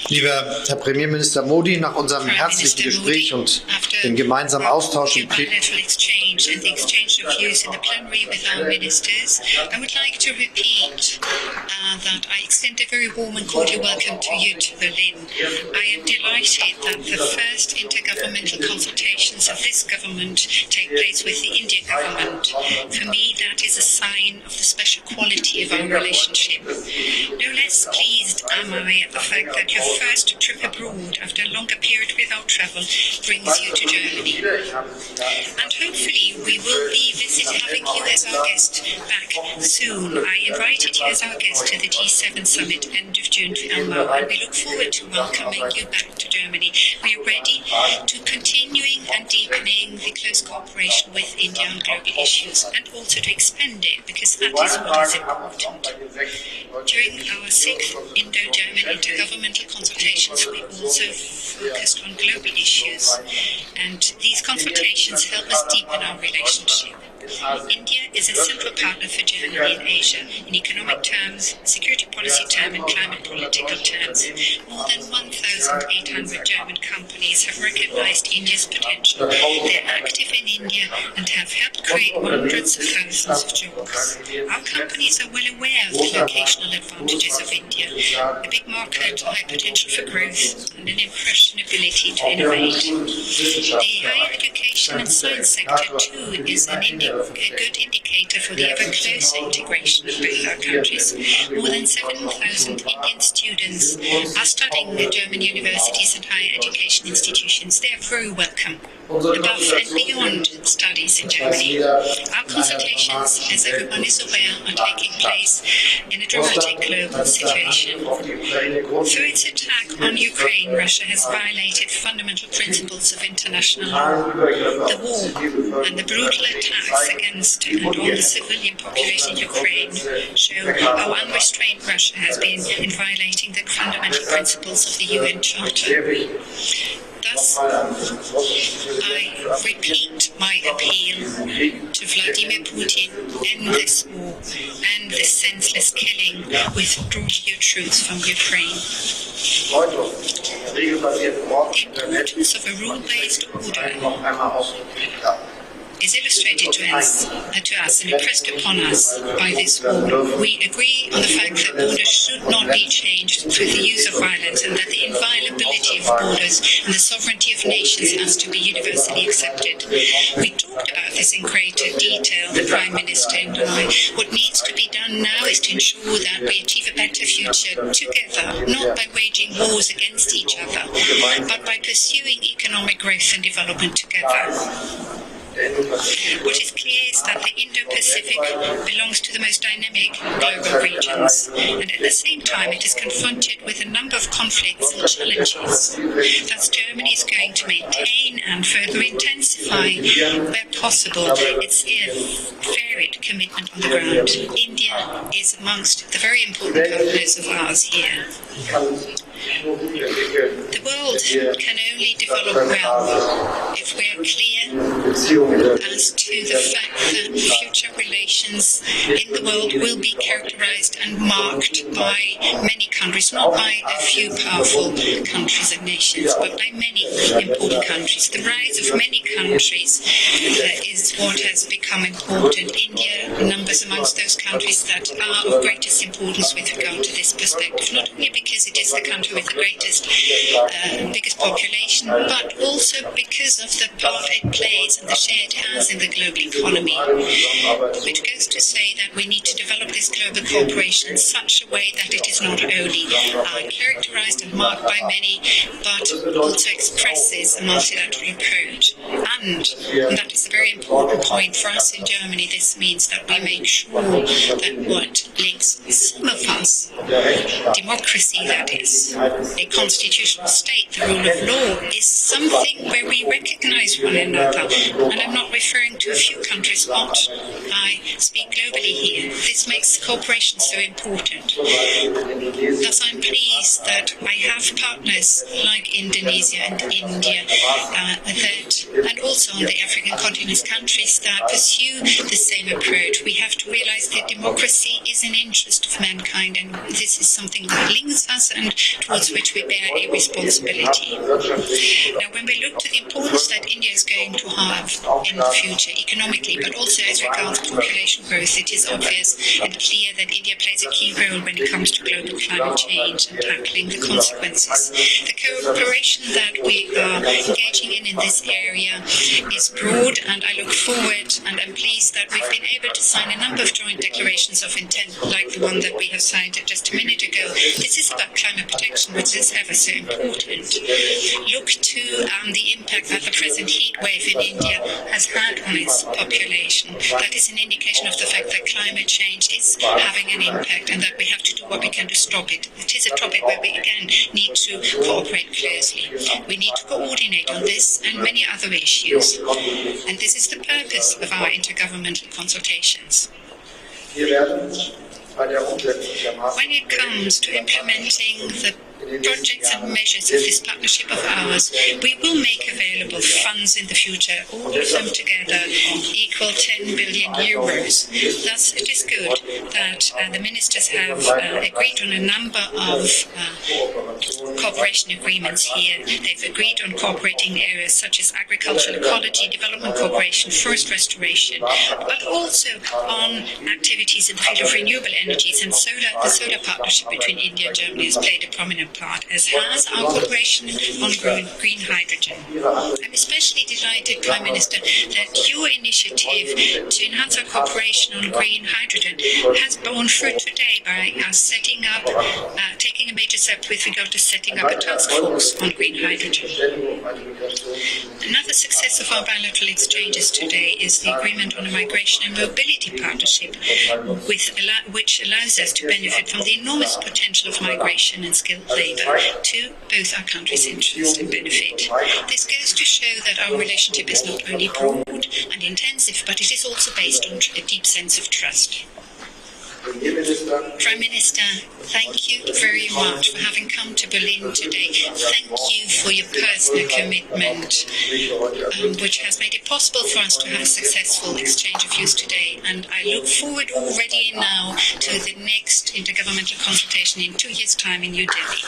Lieber Herr Premierminister Modi, nach unserem herzlichen Gespräch und dem gemeinsamen Austausch im bilateral exchange and the exchange of views in the plenary with our ministers, I would like to repeat that I extend a very warm and cordial welcome to you to Berlin. I am delighted that the first intergovernmental consultations of this government take place with the Indian government. For me, that is a sign of the special quality of our relationship. No less pleased am I at the fact that your first trip abroad after a longer period without travel brings you to Germany. And hopefully we will be having you as our guest back soon. I invited you as our guest to the G7 summit end of June to Elmau, and we look forward to welcoming you back to Germany. We are ready to continuing and deepening the close cooperation with India on global issues, and also to expand it, because that is what is important. During our 6th Indo-German intergovernmental consultations, we also focused on global issues, and these consultations help us deepen our relationship. India is a central partner for Germany in Asia in economic terms, security policy terms, and climate political terms. More than 1,800 German companies have recognized India's potential. They are active in India and have helped create hundreds of thousands of jobs. Our companies are well aware of the locational advantages of India, a big market, high potential for growth, and an impressive ability to innovate. The higher education and science sector too is a good indicator for the ever closer integration of both our countries. More than 7,000 Indian students are studying at German universities and higher education institutions. They are very welcome, above and beyond studies in Germany. Our consultations, as everyone is aware, are taking place in a dramatic global situation. Through its attack on Ukraine, Russia has violated fundamental principles of international law. The war and the brutal attacks against and on the civilian population in Ukraine show how unrestrained Russia has been in violating the fundamental principles of the UN Charter. Thus, I repeat my appeal to Vladimir Putin: end this war, end this senseless killing, withdraw your troops from Ukraine. The importance of a rule-based order is illustrated to us and impressed upon us by this war. We agree on the fact that borders should not be changed through the use of violence, and that the inviolability of borders and the sovereignty of nations has to be universally accepted. We talked about this in greater detail, the Prime Minister and I. What needs to be done now is to ensure that we achieve a better future together, not by waging wars against each other, but by pursuing economic growth and development together. What is clear is that the Indo-Pacific belongs to the most dynamic global regions, and at the same time it is confronted with a number of conflicts and challenges. Thus, Germany is going to maintain and further intensify, where possible, its varied commitment on the ground. India is amongst the very important partners of ours here. The world can only develop well if we are clear as to the fact that future relations in the world will be characterized and marked by many countries, not by a few powerful countries and nations, but by many important countries. The rise of many countries is what has become important. India numbers amongst those countries that are of greatest importance with regard to this perspective, not only because it is the country with the biggest population, but also because of the part it plays and the share it has in the global economy, which goes to say that we need to develop this global cooperation in such a way that it is not only characterized and marked by many, but also expresses a multilateral approach. And that is a very important point for us in Germany. This means that we make sure that what links some of us, democracy that is, a constitutional state, the rule of law, is something where we recognize one another. And I'm not referring to a few countries, but I speak globally here. This makes cooperation so important. Thus, I'm pleased that I have partners like Indonesia and India, and also on the African continent, countries that pursue the same approach. We have to realize that democracy is an interest of mankind, and this is something that links us and towards which we bear a responsibility. Now, when we look to the importance that India is going to have in the future economically, but also as regards population growth, it is obvious and clear that India plays a key role when it comes to global climate change and tackling the consequences. The cooperation that we are engaging in this area is broad, and I look forward and I'm pleased that we've been able to sign a number of joint declarations of intent, like the one that we have signed just a minute ago. This is about climate protection, which is ever so important. Look to the impact that the present heat wave in India has had on its population. That is an indication of the fact that climate change is having an impact and that we have to do what we can to stop it. It is a topic where we again need to cooperate closely. We need to coordinate on this and many other issues. And this is the purpose of our intergovernmental consultations. When it comes to implementing the projects and measures of this partnership of ours, we will make available funds in the future, all of them together equal 10 billion euros. Thus, it is good that the ministers have agreed on a number of cooperation agreements here. They've agreed on cooperating in areas such as agricultural ecology, development cooperation, forest restoration, but also on activities in the field of renewable energies, and the solar partnership between India and Germany has played a prominent part, as has our cooperation on green hydrogen. I'm especially delighted, Prime Minister, that your initiative to enhance our cooperation on green hydrogen has borne fruit today by us setting up, taking a major step with regard to setting up a task force on green hydrogen. Another success of our bilateral exchanges today is the agreement on a migration and mobility partnership, which allows us to benefit from the enormous potential of migration and skilled labour to both our countries' interest and benefit. This goes to show that our relationship is not only broad and intensive, but it is also based on a deep sense of trust. Prime Minister, thank you very much for having come to Berlin today. Thank you for your personal commitment, which has made it possible for us to have a successful exchange of views today. And I look forward already now to the next intergovernmental consultation in 2 years' time in New Delhi.